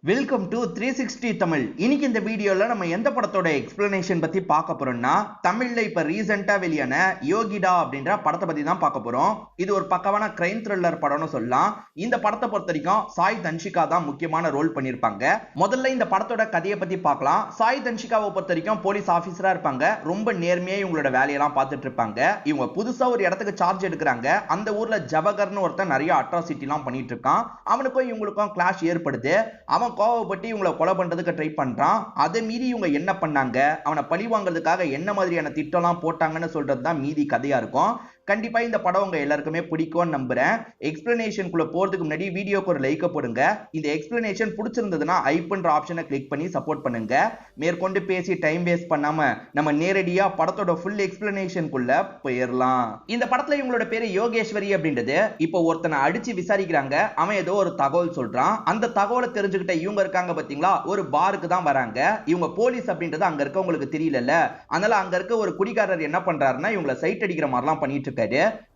Welcome to 360 Tamil. இன்னைக்கு இந்த வீடியோல நம்ம எந்த படத்தோட எக்ஸ்பிளனேஷன் பத்தி பார்க்க போறோம்னா, தமிழ்ல இப்ப ரீசெண்டா வெளியான யோகிடா அப்படின்ற படத்தை பத்தி தான் பார்க்க போறோம். இது ஒரு பக்கவான கிரைம் த்ரில்லர் படம்னு சொல்லலாம். இந்த படத்தை பொறுத்த வரைக்கும் சாய் தன்ஷிகா தான் முக்கியமான ரோல் பண்ணிருப்பாங்க. முதல்ல இந்த படத்தோட கதையை பத்தி பார்க்கலாம். சாய் தன்ஷிகாவை பொறுத்த வரைக்கும் போலீஸ் ஆபீசரா இருப்பாங்க. ரொம்ப நேர்மையா இவங்களோட வேலையெல்லாம் பார்த்துட்டு இருப்பாங்க. இவங்க புதுசா ஒரு இடத்துக்கு சார்ஜ் எடுக்கிறாங்க. அந்த ஊர்ல ஜவகர்னு ஒருத்தன் நிறைய அட்ராசிட்டி எல்லாம் பண்ணிட்டு இருக்கான். அவனுக்கும் இவங்களுக்கும் கிளாஷ் ஏற்படுது. அவன் கோவப்பட்டு இவங்களை கொலை பண்றதுக்கு ட்ரை பண்றான். அதை மீறி இவங்க என்ன பண்ணாங்க, அவனை பழி வாங்குறதுக்காக என்ன மாதிரியான திட்டம்லாம் போட்டாங்கன்னு சொல்றதுதான் மீதி கதையா இருக்கும். கண்டிப்பா இந்த படம் உங்க எல்லாருக்குமே பிடிக்கும்னு நம்புறேன். எக்ஸ்பிளனேஷன் குள்ள போறதுக்கு முன்னாடி வீடியோக்கு ஒரு லைக் போடுங்க. இந்த எக்ஸ்பிளனேஷன் பிடிச்சிருந்ததுன்னா ஐப்ன்ற ஆப்ஷனை கிளிக் பண்ணி சப்போர்ட் பண்ணுங்க. மேற்கொண்டு பேசி டைம் வேஸ்ட் பண்ணாம நம்ம நேரடியா படத்தோட ஃபுல் எக்ஸ்பிளனேஷன் குள்ள போயிடலாம். இந்த படத்துல இவங்களோட பேரு யோகேஸ்வரி அப்படின்றது. இப்போ ஒருத்தனை அடிச்சு விசாரிக்கிறாங்க. அவன் ஏதோ ஒரு தகவல் சொல்றான். அந்த தகவலை தெரிஞ்சுக்கிட்ட இவங்க இருக்காங்க பாத்தீங்களா, ஒரு பாருக்கு தான் வராங்க. இவங்க போலீஸ் அப்படின்றது அங்க இருக்கவங்களுக்கு தெரியல. அதனால அங்க இருக்க ஒரு குடிகாரர் என்ன பண்றாருன்னா இவங்களை சைட் அடிக்கிற மாதிரிலாம் பண்ணிட்டு இருக்காரு.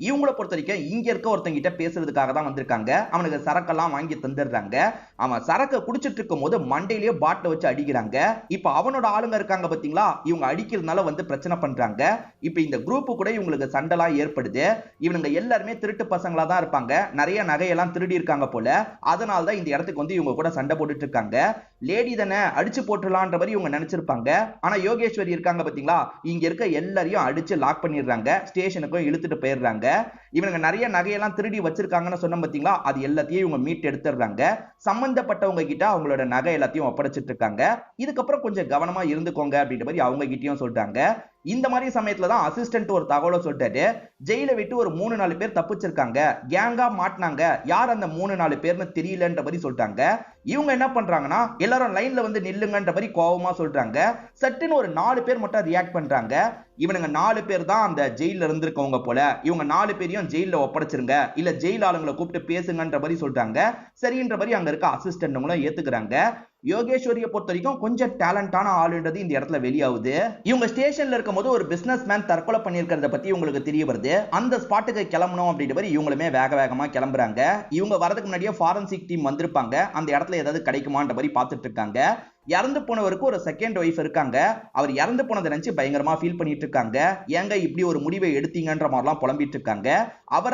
இவங்களை பொறுத்த வரைக்கும் இங்க இருக்க ஒருத்தங்க கிட்ட பேசுறதுக்காக தான் வந்திருக்காங்க. அவனுக்கு சரக்கெல்லாம் வாங்கி தந்துடுறாங்க. அவன் சரக்கு குடிச்சிட்டு இருக்கும் போது மண்டையிலேயே பாட்டில வச்சு அடிக்கிறாங்க. இப்ப அவனோட ஆளுங்க இருக்காங்க பாத்தீங்களா, இவங்க அடிக்கிறதுனால வந்து பிரச்சனை பண்றாங்க. இப்ப இந்த குரூப் கூட இவங்களுக்கு சண்டைலாம் ஏற்படுது. இவங்க எல்லாருமே திருட்டு பசங்களா தான் இருப்பாங்க. நிறைய நகையெல்லாம் திருடி இருக்காங்க போல. அதனால தான் இந்த இடத்துக்கு வந்து இவங்க கூட சண்டை போட்டுட்டு இருக்காங்க. லேடி தானே அடிச்சு போட்டுலான்ற மாதிரி இவங்க நினைச்சிருப்பாங்க. ஆனா யோகேஸ்வரி இருக்காங்க பாத்தீங்களா, இங்க இருக்க எல்லாரையும் அடிச்சு லாக் பண்ணிடுறாங்க. ஸ்டேஷனுக்கும் இழுத்துட்டு போயிடுறாங்க. இவங்க நிறைய நகையெல்லாம் திருடி வச்சிருக்காங்கன்னு சொன்ன பாத்தீங்களா, அது எல்லாத்தையும் இவங்க மீட் எடுத்துடுறாங்க. சம்பந்தப்பட்டவங்க கிட்ட அவங்களோட நகை எல்லாத்தையும் ஒப்படைச்சிட்டு இருக்காங்க. இதுக்கப்புறம் கொஞ்சம் கவனமா இருந்துக்கோங்க அப்படின்ற மாதிரி அவங்க கிட்டயும் சொல்றாங்க. இந்த மாதிரி சமயத்துல தான் அசிஸ்டன்ட் ஒரு தகவலை சொல்லிட்டாரு. ஜெயில விட்டு ஒரு 3-4 பேர் தப்பிச்சிருக்காங்க. கேங்கா மாட்டினாங்க. யார் அந்த 3-4 பேர்னு தெரியலன்ற மாதிரி சொல்றாங்க. இவங்க என்ன பண்றாங்கன்னா எல்லாரும் லைன்ல வந்து நில்லுங்கன்ற மாதிரி கோவமா சொல்றாங்க. சட்டுன்னு ஒரு 4 பேர் மட்டும் ரியாக்ட் பண்றாங்க. இவனுங்க 4 பேர் தான் அந்த ஜெயில இருந்திருக்கவங்க போல. இவங்க 4 பேரையும் ஜெயில ஒப்படைச்சிருங்க, இல்ல ஜெயில் ஆளுங்களை கூப்பிட்டு பேசுங்கன்ற மாதிரி சொல்றாங்க. சரின்ற மாதிரி அங்க இருக்க அசிஸ்டன்ட்ங்களும் ஏத்துக்கிறாங்க. யோகேஸ்வரியை பொறுத்த வரைக்கும் கொஞ்சம் டேலண்டான ஆளுன்றது இந்த இடத்துல வெளியாகுது. இவங்க ஸ்டேஷன்ல இருக்கும்போது ஒரு பிசினஸ் மேன் தற்கொலை பண்ணிருக்கிறத பத்தி உங்களுக்கு தெரிய வருது. அந்த ஸ்பாட்டுக்கு கிளம்பணும் அப்படின்ற மாதிரி இவங்களுமே வேக வேகமா கிளம்புறாங்க. இவங்க வரதுக்கு முன்னாடியே ஃபாரன்சிக் டீம் வந்திருப்பாங்க. அந்த இடத்துல ஏதாவது கிடைக்குமான்ற மாதிரி பார்த்துட்டு இருக்காங்க. இறந்து போனவருக்கு ஒரு செகண்ட் ஒய்ஃப் இருக்காங்க. அவர் இறந்து போனதை நினைச்சு பயங்கரமா ஃபீல் பண்ணிட்டு இருக்காங்க. ஏங்க இப்படி ஒரு முடிவை எடுத்தீங்கன்ற மாதிரிலாம் புலம்பிட்டு இருக்காங்க.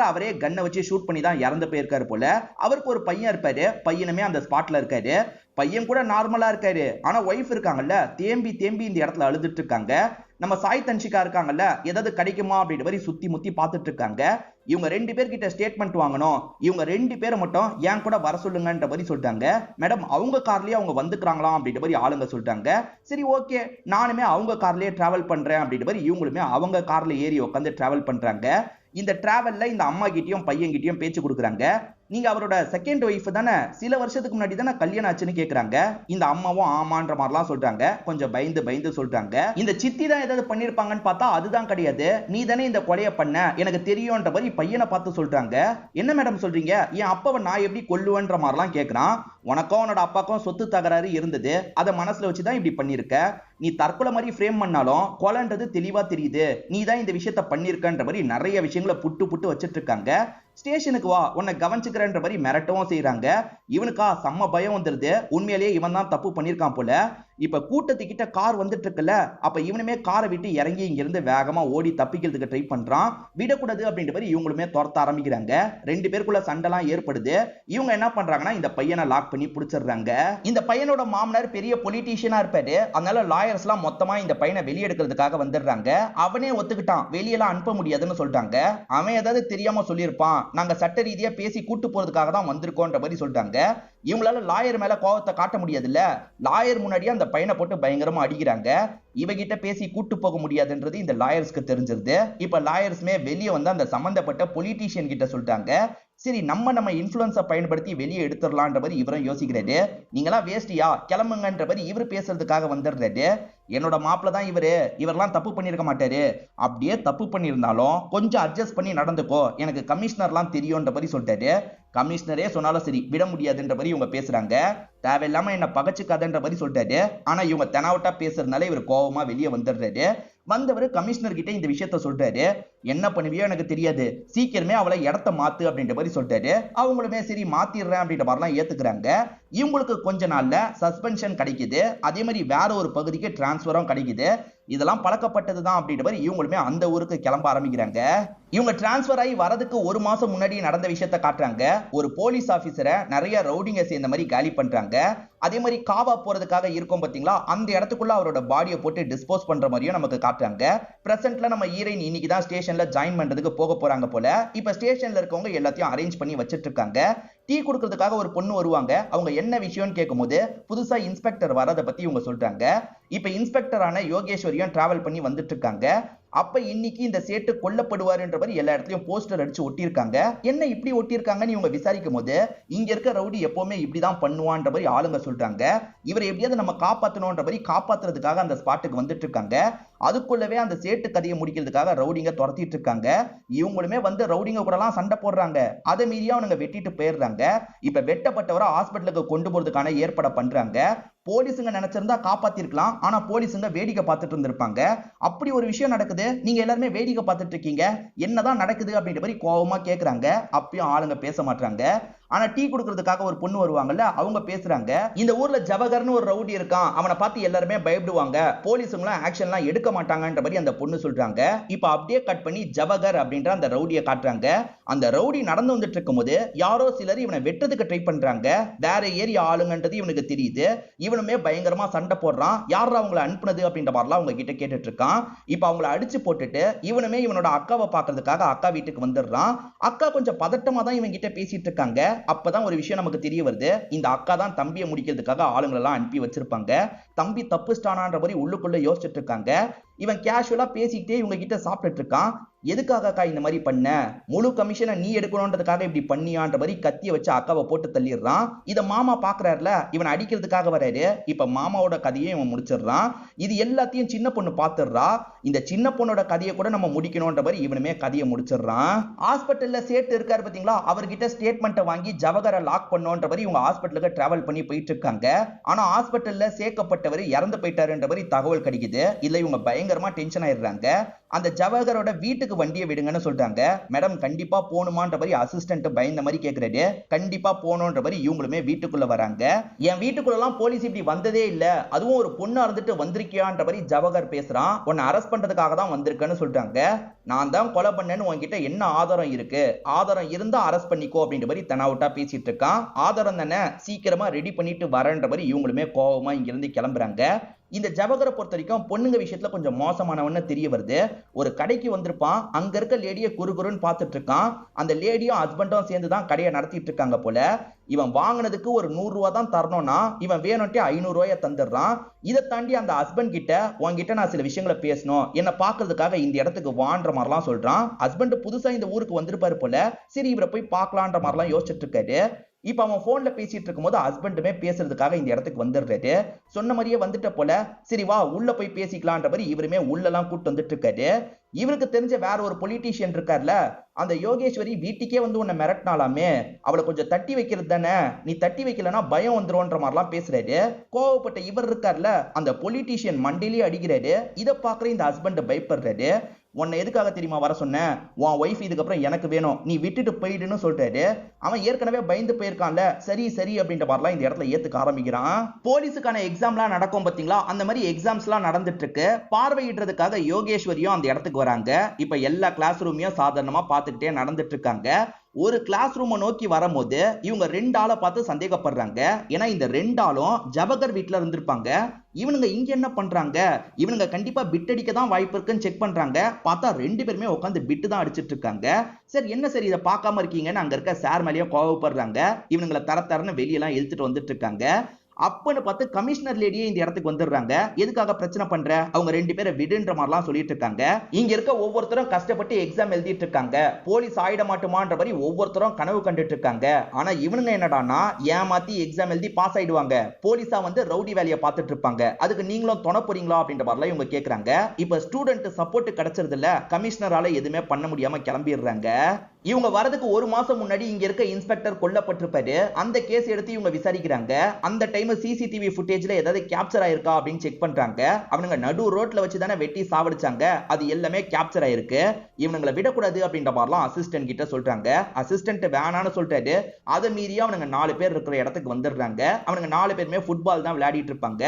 அவரே கன்னை வச்சு ஷூட் பண்ணி தான் இறந்து போயிருக்காரு போல. அவருக்கு ஒரு பையன் இருப்பாரு. பையனுமே அந்த ஸ்பாட்ல இருக்காரு. பையன் கூட நார்மலா இருக்காரு. ஆனா ஒய்ஃப் இருக்காங்கல்ல, தேம்பி தேம்பி இந்த இடத்துல அழுதுட்டு இருக்காங்க. நம்ம சாய் தன்ஷிகா இருக்காங்கல்ல, ஏதாவது கிடைக்குமா அப்படின்ற மாதிரி சுத்தி முத்தி பார்த்துட்டு இருக்காங்க. இவங்க 2 பேர்கிட்ட ஸ்டேட்மெண்ட் வாங்கணும். இவங்க 2 பேரை மட்டும் ஏன் கூட வர சொல்லுங்கன்ற மாதிரி சொல்லிட்டாங்க. மேடம் அவங்க கார்லயே அவங்க வந்துக்கிறாங்களாம் அப்படின்ற மாதிரி ஆளுங்க சொல்லிட்டாங்க. சரி ஓகே, நானுமே அவங்க கார்லயே டிராவல் பண்றேன் அப்படின்ற மாதிரி இவங்களுமே அவங்க கார்ல ஏறி உட்காந்து டிராவல் பண்றாங்க. இந்த டிராவல்ல இந்த அம்மா கிட்டயும் பையன் கிட்டயும் பேச்சு கொடுக்குறாங்க. நீங்க அவரோட செகண்ட் ஒய்ஃப் தானே, சில வருஷத்துக்கு முன்னாடி தானே கல்யாணம் ஆச்சுன்னு கேக்குறாங்க. இந்த அம்மாவும் ஆமான்ற மாதிரிலாம் சொல்றாங்க. கொஞ்சம் பயந்து சொல்றாங்க. இந்த சித்தி தான் ஏதாவது பண்ணிருப்பாங்கன்னு பார்த்தா அதுதான் கிடையாது. நீ தானே இந்த கொலையை பண்ண, எனக்கு தெரியும்ன்ற மாதிரி பையனை பார்த்து சொல்றாங்க. என்ன மேடம் சொல்றீங்க, என் அப்பாவை நான் எப்படி கொல்லுவேன்ற மாதிரிலாம் கேட்கறான். உனக்கும் உன்னோட அப்பாக்கும் சொத்து தகராறு இருந்தது, அதை மனசுல வச்சுதான் இப்படி பண்ணிருக்க. நீ தற்கொலை மாதிரி ஃப்ரேம் பண்ணாலும் கொலைன்றது தெளிவா தெரியுது. நீ தான் இந்த விஷயத்த பண்ணிருக்கன்ற மாதிரி நிறைய விஷயங்களை புட்டு வச்சிட்டு இருக்காங்க. ஸ்டேஷனுக்கு வா, உன்னை கவனிச்சுக்கிறன்ற மாதிரி மிரட்டவும் செய்யறாங்க. இவனுக்கா செம்ம பயம் வந்துருது. உண்மையிலேயே இவன் தான் தப்பு பண்ணிருக்கான் போல. இப்ப கூட்டத்துக்கிட்ட கார் வந்துட்டு இருக்குல்ல, அப்ப இவனுமே காரை விட்டு இறங்கி இங்க இருந்து வேகமா ஓடி தப்பிக்கிறதுக்கு ட்ரை பண்றான். விடக்கூடாது அப்படின்ற மாதிரி இவங்களுமே துரத்த ஆரம்பிக்கிறாங்க. 2 பேருக்குள்ள சண்டைலாம் ஏற்படுது. இவங்க என்ன பண்றாங்கன்னா இந்த பையனை லாக் பண்ணி பிடிச்சிடுறாங்க. இந்த பையனோட மாமனார் பெரிய பொலிட்டீஷியனா இருப்பாரு. அதனால லாயர்ஸ் எல்லாம் மொத்தமா இந்த பையனை வெளியே எடுக்கிறதுக்காக வந்துடுறாங்க. அவனே ஒத்துக்கிட்டான், வெளியெல்லாம் அனுப்ப முடியாதுன்னு சொல்லிட்டாங்க. அவன் ஏதாவது தெரியாம சொல்லியிருப்பான், நாங்க சட்ட ரீதியா பேசி கூட்டு போறதுக்காக தான் வந்திருக்கோன்ற மாதிரி சொல்லிட்டாங்க. இவங்களால லாயர் மேல கோவத்தை காட்ட முடியாதுல்ல. லாயர் முன்னாடியே அந்த பையனை போட்டு பயங்கரமா அடிக்கிறாங்க. இவகிட்ட பேசி கூட்டு போக முடியாதுன்றது இந்த லாயர்ஸ்க்கு தெரிஞ்சிருது. இப்ப லாயர்ஸ்மே வெளியே வந்து அந்த சம்பந்தப்பட்ட பொலிட்டீஷியன் கிட்ட சொல்லிட்டாங்க. சரி நம்ம இன்ஃப்ளூயன்ஸை பயன்படுத்தி வெளியே எடுத்துடலான்ற மாதிரி இவரும் யோசிக்கிறாரு. நீங்களாம் வேஸ்டியா, கிளம்புங்கன்ற மாதிரி இவர் பேசுறதுக்காக வந்துடுறாரு. என்னோட மாப்பிள்ள தான் இவரெல்லாம் தப்பு பண்ணிருக்க மாட்டாரு. அப்படியே தப்பு பண்ணியிருந்தாலும் கொஞ்சம் அட்ஜஸ்ட் பண்ணி நடந்துக்கோ, எனக்கு கமிஷனர்லாம் தெரியும்ன்ற மாதிரி சொல்லிட்டாரு. கமிஷனரே சொன்னாலும் சரி விட முடியாதுன்ற மாதிரி இவங்க பேசுறாங்க. தேவையில்லாம என்ன பகச்சுக்காதன்ற மாதிரி சொல்லிட்டாரு. ஆனா இவங்க தெனாவட்டா பேசுறதுனால இவர் கோவமா வெளியே வந்துடுறாரு. வந்தவர் கமிஷனர் கிட்ட இந்த விஷயத்த சொல்றாரு. என்ன பண்ணுவியோ எனக்கு தெரியாது, சீக்கிரமே அவளை இடத்த மாத்து அப்படின்ற மாதிரி சொல்லிட்டாரு. அவங்களுமே சரி மாத்திடுறேன் அப்படின்ற மாதிரிலாம் ஏத்துக்கிறாங்க. இவங்களுக்கு கொஞ்ச நாள்ல சஸ்பென்ஷன் கிடைக்குது, அதே மாதிரி வேற ஒரு பகுதிக்கு டிரான்ஸ்பரும் கிடைக்குது. இதெல்லாம் பழக்கப்பட்டதுதான் அப்படின்ற மாதிரி இவங்களுமே அந்த ஊருக்கு கிளம்ப ஆரம்பிக்கிறாங்க. இவங்க டிரான்ஸ்பர் ஆகி வரதுக்கு ஒரு மாசம் முன்னாடி நடந்த விஷயத்த காட்டுறாங்க. ஒரு போலீஸ் ஆபீசரை நிறைய ரவுடிங்க சேர்ந்த மாதிரி காலி பண்றாங்க. அதே மாதிரி காவா போறதுக்காக இருக்கும் பாத்தீங்களா, அந்த இடத்துக்குள்ள அவரோட பாடியை போட்டு டிஸ்போஸ் பண்ற மாதிரியும் நமக்கு காட்டுறாங்க. பிரசன்ட்ல நம்ம ஹீரோயின் இன்னைக்கு தான் ஸ்டேஷன்ல ஜாயின் பண்றதுக்கு போக போறாங்க போல. இப்ப ஸ்டேஷன்ல இருக்கவங்க எல்லாத்தையும் அரேஞ்ச் பண்ணி வச்சிட்டு இருக்காங்க. டீ குடுக்கிறதுக்காக ஒரு பொண்ணு வருவாங்க. அவங்க என்ன விஷயம்னு கேட்கும்போது புதுசா இன்ஸ்பெக்டர் வரத பத்தி இவங்க சொல்றாங்க. இப்ப இன்ஸ்பெக்டரான யோகேஸ்வரியும் டிராவல் பண்ணி வந்துட்டு இருக்காங்க. அப்ப இன்னைக்கு இந்த சேட்டு கொல்லப்படுவாருன்ற மாதிரி எல்லா இடத்துலயும் போஸ்டர் அடிச்சு ஒட்டியிருக்காங்க. என்ன இப்படி ஒட்டியிருக்காங்கன்னு இவங்க விசாரிக்கும் போது இங்க இருக்க ரவுடி எப்பவுமே இப்படிதான் பண்ணுவான்ற மாதிரி ஆளுங்க சொல்றாங்க. இவரை எப்படியாவது நம்ம காப்பாத்தணும்ன்ற மாதிரி காப்பாத்துறதுக்காக அந்த ஸ்பாட்டுக்கு வந்துட்டு இருக்காங்க. அதுக்குள்ளவே அந்த சேட்டு கதையை முடிக்கிறதுக்காக ரவுடிங்க துரத்திட்டு இருக்காங்க. இவங்களுமே வந்து ரவுடிங்க கூட எல்லாம் சண்டை போடுறாங்க. அதை மீறியா அவனுங்க வெட்டிட்டு போயிடுறாங்க. இப்ப வெட்டப்பட்டவரை ஹாஸ்பிட்டலுக்கு கொண்டு போறதுக்கான ஏற்பாடு பண்றாங்க. போலீஸுங்க நினைச்சிருந்தா காப்பாத்திருக்கலாம், ஆனா போலீஸுங்க வேடிக்கை பார்த்துட்டு இருந்திருப்பாங்க. அப்படி ஒரு விஷயம் நடக்குது, நீங்க எல்லாருமே வேடிக்கை பார்த்துட்டு இருக்கீங்க, என்னதான் நடக்குது அப்படின்ற மாதிரி கோவமா கேக்குறாங்க. அப்பயும் ஆளுங்க பேச மாட்டாங்க. ஆனா டீ குடுக்கிறதுக்காக ஒரு பொண்ணு வருவாங்கல்ல, அவங்க பேசுறாங்க. இந்த ஊர்ல ஜவஹர்னு ஒரு ரவுடி இருக்கான், அவனை பார்த்து எல்லாருமே பயப்படுவாங்க, போலீஸுங்களாம் ஆக்ஷன்லாம் எடுக்க மாட்டாங்கன்ற மாதிரி அந்த பொண்ணு சொல்றாங்க. இப்ப அப்படியே கட் பண்ணி ஜவஹர் அப்படின்ற அந்த ரவுடியை காட்டுறாங்க. அந்த ரவுடி நடந்து வந்துட்டு இருக்கும்போது யாரோ சிலர் இவனை வெட்டதுக்கு ட்ரை பண்றாங்க. வேற ஏரியா ஆளுங்கன்றது இவனுக்கு தெரியுது. இவனுமே பயங்கரமா சண்டை போடுறான். யாரா அவங்களை அனுப்புனது அப்படின்ற மாதிரிலாம் அவங்க கிட்ட கேட்டுட்டு இருக்கான். இப்ப அவங்களை அடிச்சு போட்டுட்டு இவனுமே இவனோட அக்காவை பாக்குறதுக்காக அக்கா வீட்டுக்கு வந்துடுறான். அக்கா கொஞ்சம் பதட்டமா தான் இவன் கிட்ட பேசிட்டு இருக்காங்க. அப்பதான் ஒரு விஷயம் நமக்கு தெரிய வருது. இந்த அக்கா தான் தம்பியை முடிக்கிறதுக்காக ஆளுங்களை எல்லாம் அனுப்பி வச்சிருப்பாங்க. தம்பி தப்புஸ்டானான்ற மாதிரி உள்ளுக்குள்ள யோசிச்சுட்டு இருக்காங்க. இவன் கேஷுவலா பேசிக்கிட்டே இவங்க கிட்ட சாப்பிட்டுட்டு இருக்கான். எதுக்காக அக்கா இந்த மாதிரி பண்ண, முழு கமிஷனை நீ எடுக்கணும்ன்றதுக்காக இப்படி பண்ணியான்ற மாதிரி கத்திய வச்சு அக்காவை போட்டு தள்ளிடுறான். இத மாமா பாக்குறாருல, இவன் அடிக்கிறதுக்காக வராரு. இப்ப மாமாவோட கதையை இவன் முடிச்சிடுறான். இது எல்லாத்தையும் சின்ன பொண்ணு பாத்துடுறா. இந்த சின்ன பொண்ணோட கதையை கூட நம்ம முடிக்கணும்ன்ற மாதிரி இவனுமே கதையை முடிச்சிடுறான். ஹாஸ்பிட்டல்ல சேட்டு இருக்காரு பாத்தீங்களா, அவர்கிட்ட ஸ்டேட்மெண்ட்டை வாங்கி ஜவஹரை லாக் பண்ணோன்ற மாதிரி இவங்க ஹாஸ்பிட்டலுக்கு டிராவல் பண்ணி போயிட்டு இருக்காங்க. ஆனா ஹாஸ்பிட்டல்ல சேர்க்கப்பட்டவர் இறந்து போயிட்டாருன்ற மாதிரி தகவல் கிடைக்குது. இல்ல இவங்க பயங்கரமா டென்ஷன் ஆயிடுறாங்க. அந்த ஜவஹரோட வீட்டுக்கு வண்டியை விடுங்கன்னு சொல்றாங்க. மேடம் கண்டிப்பா போணுமான்ற மாதிரி அசிஸ்டன்ட் பயந்த மாதிரி கேக்குறாரு. கண்டிப்பா போகணும்ன்ற மாதிரி இவங்களுமே வீட்டுக்குள்ள வராங்க. என் வீட்டுக்குள்ள எல்லாம் போலீஸ் இப்படி வந்ததே இல்ல, அதுவும் ஒரு பொண்ணா இருந்துட்டு வந்திருக்கியான்ற மாதிரி ஜவஹர் பேசுறான். உன்னை அரெஸ்ட் பண்றதுக்காக தான் வந்திருக்கேன்னு சொல்றாங்க. நான் தான் கொலை பண்ணேன்னு உன்கிட்ட என்ன ஆதாரம் இருக்கு, ஆதாரம் இருந்தா அரெஸ்ட் பண்ணிக்கோ அப்படின்ற மாதிரி தனாவுட்டா பேசிட்டு இருக்கான். ஆதாரம் தானே, சீக்கிரமா ரெடி பண்ணிட்டு வரேன்ற மாதிரி இவங்களுமே கோவமா இங்க இருந்து கிளம்புறாங்க. இந்த ஜவஹரை பொறுத்த வரைக்கும் பொண்ணுங்க விஷயத்துல கொஞ்சம் மோசமானவன்னு தெரிய வருது. ஒரு கடைக்கு வந்திருப்பான், அங்க இருக்க லேடியை குறுகுறுன்னு பார்த்துட்டு இருக்கான். அந்த லேடியும் ஹஸ்பண்டும் சேர்ந்து தான் கடையை நடத்திட்டு இருக்காங்க போல. இவன் வாங்கினதுக்கு ஒரு 100 ரூபா தான் தரணும்னா இவன் வேணும்ட்டே 500 ரூபாயை தந்துடுறான். இதை தாண்டி அந்த ஹஸ்பண்ட் கிட்ட உன்கிட்ட நான் சில விஷயங்களை பேசணும், என்ன பாக்குறதுக்காக இந்த இடத்துக்கு வான்ற மாதிரிலாம் சொல்றான். ஹஸ்பண்ட் புதுசா இந்த ஊருக்கு வந்திருப்பாரு போல. சரி இவரை போய் பார்க்கலான்ற மாதிரிலாம் யோசிச்சுட்டு இருக்காரு. இப்ப அவன் போன்ல பேசிட்டு இருக்கும்போது ஹஸ்பண்டுமே பேசுறதுக்காக இந்த இடத்துக்கு வந்துடுறாரு. சொன்ன மாதிரியே வந்துட்ட போல. சரி வா உள்ள போய் பேசிக்கலான்ற மாதிரி இவருமே உள்ளலாம் கூட்டு வந்துட்டு இருக்காரு. இவருக்கு தெரிஞ்ச வேற ஒரு பொலிட்டீஷியன் இருக்கார்ல, அந்த யோகேஸ்வரி வீட்டுக்கே வந்து உன்னை மிரட்டினாலாமே, அவளை கொஞ்சம் தட்டி வைக்கிறது தானே, நீ தட்டி வைக்கலன்னா பயம் வந்துரும்ன்ற மாதிரிலாம் பேசுறாரு. கோவப்பட்ட இவர் இருக்கார்ல, அந்த பொலிட்டீஷியன் மண்டையிலேயே அடிக்கிறாரு. இதை பாக்குற இந்த ஹஸ்பண்ட் பயப்படுறாரு. உன்னை எதுக்காக தெரியுமா வர சொன்னேன், உன் ஒய்ஃப் இதுக்கப்புறம் எனக்கு வேணும், நீ விட்டுட்டு போயிடுன்னு சொல்றாரு. அவன் ஏற்கனவே பயந்து போயிருக்கான்ல, சரி சரி அப்படின்ற மாதிரிலாம் இந்த இடத்துல ஏத்துக்க ஆரம்பிக்கிறான். போலீஸுக்கான எக்ஸாம்லாம் நடக்கும் பாத்தீங்களா, அந்த மாதிரி எக்ஸாம்ஸ்லாம் நடந்துட்டு இருக்கு. பார்வையிடுறதுக்காக யோகேஸ்வரியும் அந்த இடத்துக்கு வராங்க. இப்ப எல்லா கிளாஸ் ரூமையும் சாதாரணமா பார்த்துக்கிட்டே நடந்துட்டு இருக்காங்க. ஒரு கிளாஸ் ரூமை நோக்கி வரும்போது இவங்க 2 ஆளை பார்த்து சந்தேகப்படுறாங்க. ஏன்னா இந்த 2 ஆளும் ஜவஹர் வீட்டுல இருந்திருப்பாங்க. இவனுங்க இங்க என்ன பண்றாங்க, இவனுங்க கண்டிப்பா பிட் அடிக்க தான் வாய்ப்பு இருக்குன்னு செக் பண்றாங்க. பார்த்தா 2 பேருமே உட்காந்து பிட்டு தான் அடிச்சிட்டு இருக்காங்க. சரி என்ன சரி இதை பார்க்காம இருக்கீங்கன்னு அங்க இருக்க சார் மேலேயும் கோவப்படுறாங்க. இவனுங்களை தரன்னு வெளியெல்லாம் இழுத்துட்டு வந்துட்டு இருக்காங்க. அப்பன்னு பார்த்து கமிஷனர் லேடியே இந்த இடத்துக்கு வந்துடுறாங்க. எதுக்காக பிரச்சனை பண்ற, அவங்க 2 பேரை விடுன்ற மாதிரிலாம் சொல்லிட்டு இருக்காங்க. இங்க இருக்க ஒவ்வொருத்தரும் கஷ்டப்பட்டு எக்ஸாம் எழுதிட்டு இருக்காங்க. போலீஸ் ஆயிட மாட்டோமான்ற மாதிரி ஒவ்வொருத்தரும் கனவு கண்டுட்டு இருக்காங்க. ஆனா இவனுங்க என்னடானா ஏமாத்தி எக்ஸாம் எழுதி பாஸ் ஆயிடுவாங்க, போலீஸா வந்து ரவுடி வேலையை பார்த்துட்டு இருப்பாங்க. அதுக்கு நீங்களும் துணை போறீங்களா அப்படின்ற மாதிரிலாம் இவங்க கேக்குறாங்க. இப்ப ஸ்டூடெண்ட் சப்போர்ட் கிடைச்சது இல்ல, கமிஷனரால எதுவுமே பண்ண முடியாம கிளம்பிடுறாங்க. இவங்க வரதுக்கு ஒரு மாசம் முன்னாடி இங்க இருக்க இன்ஸ்பெக்டர் கொல்லப்பட்டிருப்பாரு. அந்த கேஸ் எடுத்து இவங்க விசாரிக்கிறாங்க. அந்த டைம் சிசிடிவி ஃபுட்டேஜ்ல ஏதாவது கேப்சர் ஆயிருக்கா அப்படின்னு செக் பண்றாங்க. அவனுங்க நடு ரோட்ல வச்சு தானே வெட்டி சாவடிச்சாங்க, அது எல்லாமே கேப்சர் ஆயிருக்கு. இவனுங்களை விடக்கூடாது அப்படின்ற மாதிரிலாம் அசிஸ்டன்ட் கிட்ட சொல்றாங்க. அசிஸ்டன்ட் வேணான்னு சொல்லிட்டாரு. அதை மீறி அவனுங்க 4 பேர் இருக்கிற இடத்துக்கு வந்துடுறாங்க. அவனுங்க 4 பேருமே ஃபுட்பால் தான் விளையாடிட்டு இருப்பாங்க.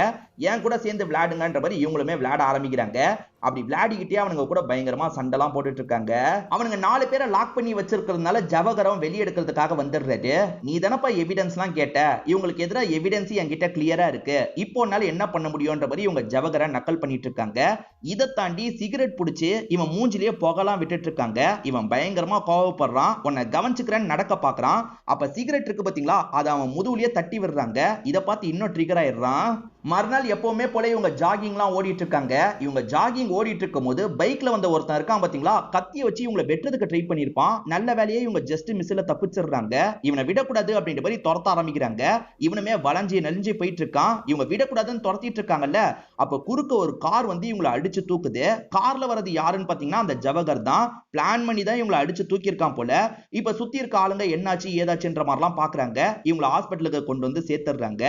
ஏன் கூட சேர்ந்து விளையாடுங்கன்ற மாதிரி இவங்களுமே விளையாட ஆரம்பிக்கிறாங்க. அப்படி விளையாடிக்கிட்டே அவனுங்க கூட பயங்கரமா சண்டைலாம் போட்டுட்டு இருக்காங்க. அவனுங்க 4 பேரை லாக் பண்ணி வச்சிருக்கிறதுனால ஜவஹரும் வெளியே எடுக்கிறதுக்காக வந்துடுறாரு. நீ தானப்பா எவிடன்ஸ்லாம் கேட்ட, இவங்களுக்கு எதிராக எவிடன்ஸ் என்கிட்ட கிளியரா இருக்கு, இப்போ என்னால என்ன பண்ண முடியும்ன்ற மாதிரி இவங்க ஜவஹரை நக்கல் பண்ணிட்டு இருக்காங்க. இதை தாண்டி சிகரெட் பிடிச்சி இவன் மூஞ்சிலேயே புகலாம் விட்டுட்டு இருக்காங்க. இவன் பயங்கரமா கோவப்படுறான். உன்னை கவனிச்சுக்கிறேன்னு நடக்க பாக்குறான். அப்ப சிகரெட் இருக்கு பாத்தீங்களா, அதை அவன் முதுகுலயே தட்டி விடுறாங்க. இதை பார்த்து இன்னும் ட்ரிகர் ஆயிடுறான். மறுநாள் எப்பவுமே போல இவங்க ஜாகிங்லாம் ஓடிட்டு இருக்காங்க. இவங்க ஜாகிங் ஓடிட்டு இருக்கும் போது பைக்ல வந்த ஒருத்தன் இருக்கான் பாத்தீங்களா, கத்திய வச்சு இவங்களை வெட்டுறதுக்கு ட்ரை பண்ணிருப்பான். நல்ல வேலையே இவங்க ஜஸ்ட் மிஸ்ல தப்பிச்சிடுறாங்க. இவனை விடக்கூடாது அப்படின்ற மாதிரி துரத்த ஆரம்பிக்கிறாங்க. இவனுமே வளைஞ்சி நெளிஞ்சு போயிட்டு இருக்கான். இவங்க விடக்கூடாதுன்னு துரத்திட்டு இருக்காங்கல்ல, அப்ப குறுக்க ஒரு கார் வந்து இவங்களை அடிச்சு தூக்குது. கார்ல வரது யாருன்னு பாத்தீங்கன்னா அந்த ஜவஹர் தான். பிளான் பண்ணி தான் இவங்களை அடிச்சு தூக்கி இருக்கான் போல. இப்ப சுத்தி இருக்க ஆளுங்க என்னாச்சு ஏதாச்சுன்ற மாதிரிலாம் பாக்குறாங்க. இவங்களை ஹாஸ்பிட்டலுக்கு கொண்டு வந்து சேர்த்துடுறாங்க.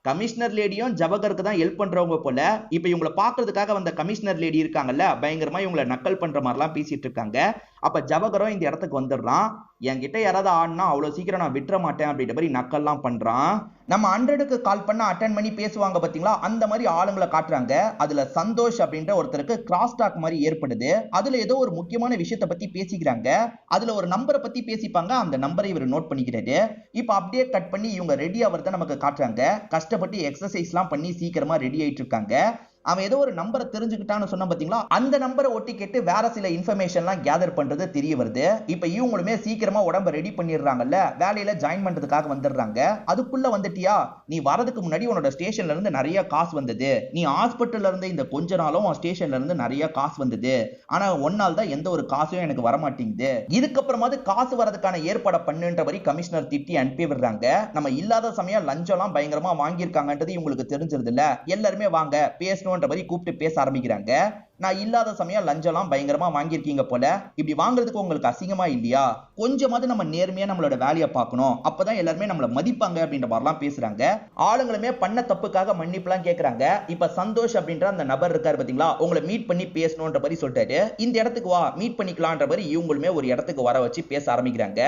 கமிஷனர் லேடியும் ஜவஹருக்கு தான் ஹெல்ப் பண்றவங்க போல. இப்ப இவங்களை பாக்குறதுக்காக வந்த கமிஷனர் லேடி இருக்காங்கல்ல, பயங்கரமா இவங்களை நக்கல் பண்ற மாதிரிலாம் பேசிட்டு இருக்காங்க. அப்ப ஜவஹரும் இந்த இடத்துக்கு வந்துடுறான். என்கிட்ட யாராவது ஆடினா அவ்வளவு சீக்கிரம் நான் விட்டுற மாட்டேன் அப்படின்ற மாதிரி நக்கல்லாம் பண்றான். நம்ம 100க்கு கால் பண்ண அட்டன் பண்ணி பேசுவாங்க பாத்தீங்களா, அந்த மாதிரி ஆளுங்களை காட்டுறாங்க. அதுல சந்தோஷ் அப்படின்ற ஒருத்தருக்கு கிராஸ் டாக் மாதிரி ஏற்படுது. அதுல ஏதோ ஒரு முக்கியமான விஷயத்தை பத்தி பேசிக்கிறாங்க. அதுல ஒரு நம்பரை பத்தி பேசிப்பாங்க. அந்த நம்பரை இவர் நோட் பண்ணிக்கிறாரு. இப்ப அப்படியே கட் பண்ணி இவங்க ரெடி ஆவறத நமக்கு காட்டுறாங்க. கஷ்டப்பட்டு எக்ஸசைஸ்லாம் பண்ணி சீக்கிரமா ரெடி ஆயிட்டு இருக்காங்க. அவன் ஏதோ ஒரு நம்பரை தெரிஞ்சுக்கிட்டான்னு சொன்ன பாத்தீங்களா, அந்த நம்பரை ஒட்டி கேட்டு வேற சில இன்ஃபர்மேஷன்லாம் கேதர் பண்றது தெரிய வருது. இப்ப இவங்களுமே சீக்கிரமா உடம்ப ரெடி பண்ணிடுறாங்கல்ல, வேலையில ஜாயின் பண்றதுக்காக வந்துடுறாங்க. அதுக்குள்ள வந்துட்டியா, நீ வரதுக்கு முன்னாடி உன்னோட ஸ்டேஷன்ல இருந்து நிறைய காசு வந்தது, நீ ஹாஸ்பிட்டல்ல இருந்து இந்த கொஞ்ச நாளும் ஸ்டேஷன்ல இருந்து நிறைய காசு வந்தது, ஆனா ஒன்னால தான் எந்த ஒரு காசும் எனக்கு வர மாட்டேங்குது, இதுக்கப்புறமாவது காசு வரதுக்கான ஏற்பாடு பண்ணுன்ற மாதிரி கமிஷனர் திட்டி அனுப்பி விடுறாங்க. நம்ம இல்லாத சமயம் லஞ்சம்லாம் பயங்கரமா வாங்கியிருக்காங்கன்றது இவங்களுக்கு தெரிஞ்சிருது இல்ல, எல்லாருமே வாங்க பேசணும் கூப்பிட்டு பேச ஆரம்பிக்கிறாங்க. நான் இல்லாத சமயம் லஞ்சம்லாம் பயங்கரமா வாங்கியிருக்கீங்க போல, இப்படி வாங்குறதுக்கு உங்களுக்கு அசிங்கமா இல்லையா, கொஞ்சமாவது நம்ம நேர்மையா நம்மளோட வேலையை பார்க்கணும், அப்பதான் எல்லாருமே நம்மள மதிப்பாங்க அப்படின்ற மாதிரிலாம் பேசுறாங்க. ஆளுங்களுமே பண்ண தப்புக்காக மன்னிப்புலாம் கேட்கறாங்க. இப்ப சந்தோஷ் அப்படின்ற அந்த நபர் இருக்காரு பாத்தீங்களா, உங்களை மீட் பண்ணி பேசணும்ன்ற மாதிரி சொல்லிட்டாரு. இந்த இடத்துக்கு வா மீட் பண்ணிக்கலாம்ன்ற மாதிரி இவங்களுமே ஒரு இடத்துக்கு வர வச்சு பேச ஆரம்பிக்கிறாங்க.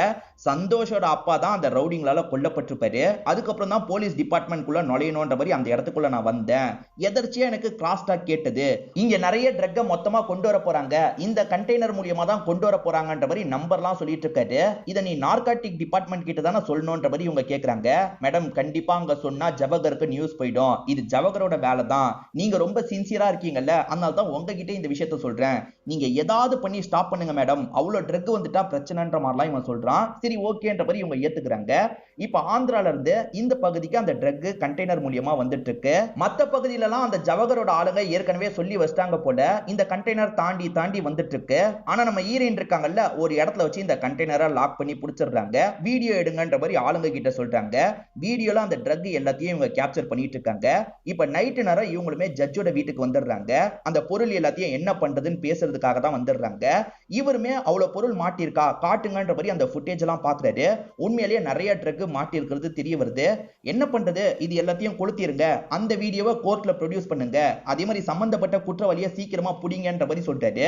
சந்தோஷோட அப்பா தான் அந்த ரவுடிங்களால கொல்லப்பட்டிருப்பாரு. அதுக்கப்புறம் தான் போலீஸ் டிபார்ட்மெண்ட்குள்ள நுழையணும்ன்ற மாதிரி அந்த இடத்துக்குள்ள நான் வந்தேன். எதர்ச்சியா எனக்கு கிராஸ் டாக் கேட்டது. இங்க நிறைய ட்ரக்க மொத்தமா கொண்டு வர போறாங்க, இந்த கண்டெய்னர் மூலமா தான் கொண்டு வர போறாங்கன்ற மாதிரி நம்பர்லாம் சொல்லிட்டு இருக்காரு. இத நீ நார்காட்டிக் டிபார்ட்மெண்ட் கிட்ட தான சொல்லணும்ன்ற மாதிரி இவங்க கேக்குறாங்க. மேடம் கண்டிப்பா அங்க சொன்னா ஜவஹருக்கு நியூஸ் போய்டும், இது ஜவஹரோட வேலை தான், நீங்க ரொம்ப சின்சியரா இருக்கீங்கல்ல, அதனால தான் உங்ககிட்ட இந்த விஷயத்தை சொல்றேன், நீங்க ஏதாவது பண்ணி ஸ்டாப் பண்ணுங்க மேடம், அவ்வளவு ட்ரக் வந்துட்டா பிரச்சனைன்ற மாதிரிலாம் இவன் சொல்றான். சரி ஓகேன்ற மாதிரி இவங்க ஏத்துக்கிறாங்க. இப்ப ஆந்திரால இருந்து இந்த பகுதிக்கு அந்த ட்ரக் கண்டெய்னர் மூலமா வந்துட்டு இருக்கு. மத்த பகுதியில எல்லாம் அந்த ஜவஹரோட ஆளுங்க ஏற்கனவே சொல்லி வச்சிட்டாங்க போல, இந்த கண்டெய்னர் தாண்டி தாண்டி வந்துட்டு இருக்கு. ஆனா நம்ம ஈரன் இருக்காங்கல்ல, ஒரு இடத்துல வச்சு இந்த கண்டெய்னரை லாக் பண்ணி புடிச்சிடுறாங்க. வீடியோ எடுங்கன்ற மாதிரி ஆளுங்க கிட்ட சொல்றாங்க. வீடியோல அந்த ட்ரக் எல்லாத்தையும் இவங்க கேப்சர் பண்ணிட்டு இருக்காங்க. இப்ப நைட் நேரம் இவங்களுமே ஜட்ஜோட வீட்டுக்கு வந்துடுறாங்க. அந்த பொருள் எல்லாத்தையும் என்ன பண்றதுன்னு பேசுறதுக்காக தான் வந்துடுறாங்க. இவருமே அவ்வளவு பொருள் மாட்டிருக்கா காட்டுங்கன்ற மாதிரி அந்த ஃபுட்டேஜ் எல்லாம் பாக்குறாரு. உண்மையிலேயே நிறைய ட்ரக் மாட்டி இருக்கிறது தெரிய வருது. என்ன பண்றது, இது எல்லாத்தையும் கொளுத்திருங்க, அந்த வீடியோவை கோர்ட்ல ப்ரொடியூஸ் பண்ணுங்க, அதே மாதிரி சம்பந்தப்பட்ட குற்றவாளியை சீக்கிரமா புடிங்கன்ற மாதிரி சொல்றாரு.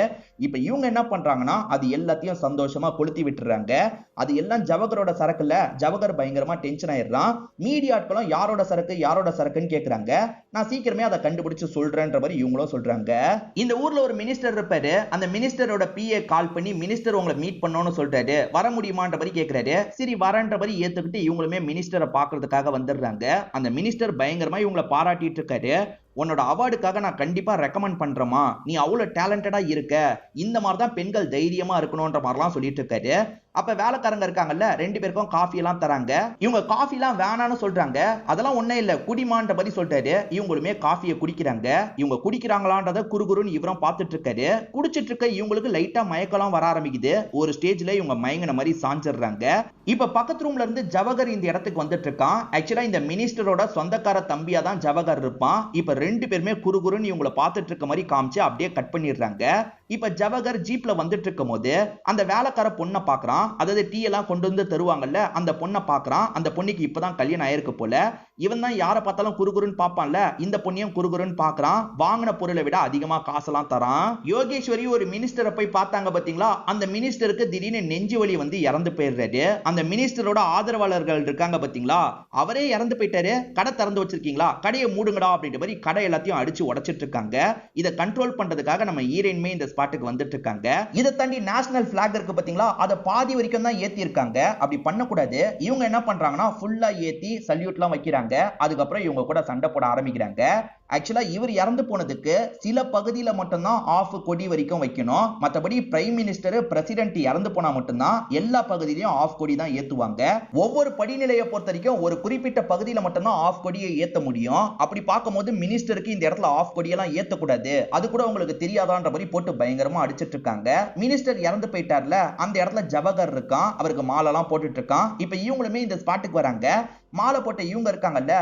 இப்ப இவங்க என்ன பண்றாங்கன்னா அது எல்லாத்தையும் சந்தோஷமா கொளுத்தி விட்டுறாங்க. அது எல்லாம் ஜவஹரோட சரக்குல. ஜவஹர் பயங்கரமா டென்ஷன் ஆயிடுறான். மீடியா ஆட்களும் யாரோட சரக்குன்னு கேக்குறாங்க. நான் சீக்கிரமே அதை கண்டுபிடிச்சு சொல்றேன்ற மாதிரி இவங்களும் சொல்றாங்க. இந்த ஊர்ல ஒரு மினிஸ்டர் இருப்பாரு. அந்த மினிஸ்டரோட பிஏ கால் பண்ணி மினிஸ்டர் உங்களை மீட் பண்ணணும்னு சொல்றாரு, வர முடியுமான்ற மாதிரி கேக்குறாரு. சரி வரன்ற மாதிரி ஏத்துக்கிட்டு இவங்களுமே மினிஸ்டரை பாக்குறதுக்காக வந்துடுறாங்க. அந்த மினிஸ்டர் பயங்கரமா இவங்களை பாராட்டிட்டு இருக்காரு. உன்னோட அவார்டுக்காக நான் கண்டிப்பா ரெக்கமெண்ட் பண்றேமா, நீ அவ்வளவு டேலண்டடா இருக்க, இந்த மாதிரி தான் பெண்கள் தைரியமா இருக்கணும்ன்ற மாதிரிலாம் சொல்லிட்டு இருக்காரு. அப்ப வேலைக்காரங்க இருக்காங்கல்ல, 2 பேருக்கும் காஃபி எல்லாம் தராங்க. இவங்க காஃபி எல்லாம் வேணான்னு சொல்றாங்க. அதெல்லாம் ஒண்ணே இல்ல குடிமான்ற மாதிரி சொல்லிட்டாரு. இவங்களுமே காஃபியை குடிக்கிறாங்க. இவங்க குடிக்கிறாங்களான்றத குறுகுறுன்னு இவரும் பார்த்துட்டு இருக்காரு. குடிச்சிட்டு இருக்க இவங்களுக்கு லைட்டா மயக்கலாம் வர ஆரம்பிக்குது. ஒரு ஸ்டேஜ்ல இவங்க மயங்கின மாதிரி சாஞ்சிடுறாங்க. இப்ப பக்கத்து ரூம்ல இருந்து ஜவஹர் இந்த இடத்துக்கு வந்துட்டு இருக்கான். ஆக்சுவலா இந்த மினிஸ்டரோட சொந்தக்கார தம்பியா தான் ஜவஹர் இருப்பான். இப்ப 2 பேருமே குறுகுறுன்னு இவங்களை பார்த்துட்டு இருக்க மாதிரி காமிச்சு அப்படியே கட் பண்ணிடுறாங்க. இப்ப ஜவஹர் ஜீப்ல வந்துட்டு இருக்கும் போது அந்த வேலைக்கார பொண்ணை பாக்குறான். அதாவது டீ எல்லாம் கொண்டு வந்து தருவாங்கல்ல, அந்த பொண்ணை பாக்குறான். அந்த பொண்ணுக்கு இப்பதான் கல்யாணம் ஆயிருக்கு போல. இவன் தான் யாரை பார்த்தாலும் குறுகுறுன்னு பாப்பான்ல, இந்த பொண்ணையும் குறுகுறுன்னு பாக்குறான். வாங்கின பொருளை விட அதிகமா காசெல்லாம் தரான். யோகேஸ்வரி ஒரு மினிஸ்டரை போய் பார்த்தாங்க பாத்தீங்களா, அந்த மினிஸ்டருக்கு திடீர்னு நெஞ்சு வலி வந்து இறந்து போயிடுறாரு. அந்த மினிஸ்டரோட ஆதரவாளர்கள் இருக்காங்க பாத்தீங்களா, அவரே இறந்து போயிட்டாரு. கடை திறந்து வச்சிருக்கீங்களா, கடையை மூடுங்கடா அப்படின்ற மாதிரி கடை எல்லாத்தையும் அடிச்சு உடைச்சிட்டு இருக்காங்க. இதை கண்ட்ரோல் பண்றதுக்காக நம்ம ஹீரோயின்மே இந்த ஸ்பாட்டுக்கு வந்துட்டு இருக்காங்க. இதை தாண்டி நேஷனல் பிளாக் இருக்கு பாத்தீங்களா, அதை பாதி வரைக்கும் தான் ஏத்தி இருக்காங்க. அப்படி பண்ணக்கூடாது. இவங்க என்ன பண்றாங்கன்னா ஃபுல்லா ஏத்தி சல்யூட்லாம் வைக்கிறாங்க. அதுக்கப்புறம் இவங்க கூட சண்டை போட ஆரம்பிக்கிறாங்க. ஆக்சுவலா இவர் இறந்து போனதுக்கு சில பகுதியில மட்டும்தான் ஆஃப் கொடி வரைக்கும் வைக்கணும். மற்றபடி பிரைம் மினிஸ்டர் பிரசிடென்ட் இறந்து போனா மட்டும்தான் எல்லா பகுதியிலும் ஆஃப் கொடி தான் ஏத்துவாங்க. ஒவ்வொரு படிநிலையை பொறுத்த வரைக்கும் ஒரு குறிப்பிட்ட பகுதியில மட்டும்தான் ஆஃப் கொடியை ஏத்த முடியும். அப்படி பார்க்கும்போது மினிஸ்டருக்கு இந்த இடத்துல ஆஃப் கொடியெல்லாம் ஏத்தக்கூடாது, அது கூட உங்களுக்கு தெரியாதான்ற மாதிரி போட்டு பயங்கரமா அடிச்சிட்டு இருக்காங்க. மினிஸ்டர் இறந்து போயிட்டார்ல, அந்த இடத்துல ஜவஹர் இருக்கான். அவருக்கு மாலெல்லாம் போட்டுட்டு இருக்கான். இப்ப இவங்களுமே இந்த ஸ்பாட்டுக்கு வராங்க. மாலை போட்ட இவங்க இருக்காங்கல்ல,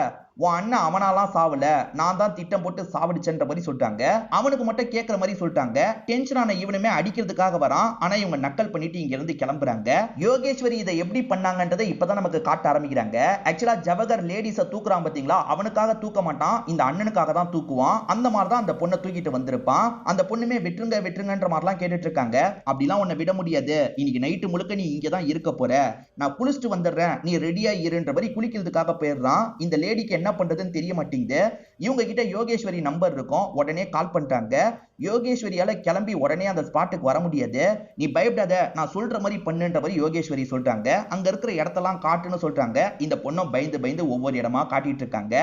உன் அண்ணன் அவனாலாம் சாவல, நான் தான் திட்டம் போட்டு சாவடிச்சன்ற மாதிரி சொல்லிட்டாங்க. அவனுக்கு மட்டும் கேட்கிற மாதிரி சொல்லிட்டாங்க. டென்ஷனான இவனுமே அடிக்கிறதுக்காக வரான். ஆனா இவங்க நக்கல் பண்ணிட்டு இங்க இருந்து கிளம்புறாங்க. யோகேஸ்வரி இதை எப்படி பண்ணாங்கன்றதை இப்பதான் நமக்கு காட்ட ஆரம்பிக்கிறாங்க. ஆக்சுவலா ஜவஹர் லேடிஸை தூக்குறான் பாத்தீங்களா, அவனுக்காக தூக்க மாட்டான், இந்த அண்ணனுக்காக தான் தூக்குவான். அந்த மாதிரி தான் அந்த பொண்ணை தூக்கிட்டு வந்திருப்பான். அந்த பொண்ணுமே விட்டுருங்க விட்டுருங்கன்ற மாதிரிலாம் கேட்டுட்டு இருக்காங்க. அப்படிலாம் உன்னை விட முடியாது, இன்னைக்கு நைட்டு முழுக்க நீ இங்க தான் இருக்க போற, நான் குளிச்சுட்டு வந்துடுறேன், நீ ரெடியா இருன்ற மாதிரி குளிக்கிறதுக்காக போயிடுறான். இந்த லேடிக்கு என்ன பண்றதுன்னு தெரிய மாட்டேங்குது. இவங்க கிட்ட யோகேஸ்வரி நம்பர் இருக்கும். உடனே கால் பண்றாங்க. யோகேஸ்வரியால கிளம்பி உடனே அந்த ஸ்பாட்டுக்கு வர முடியாது. நீ பயப்படாத, நான் சொல்ற மாதிரி பண்ணுன்ற மாதிரி யோகேஸ்வரி சொல்றாங்க. அங்க இருக்கிற இடத்தெல்லாம் காட்டுன்னு சொல்றாங்க. இந்த பொண்ணும் பயந்து பயந்து ஒவ்வொரு இடமா காட்டிட்டு இருக்காங்க.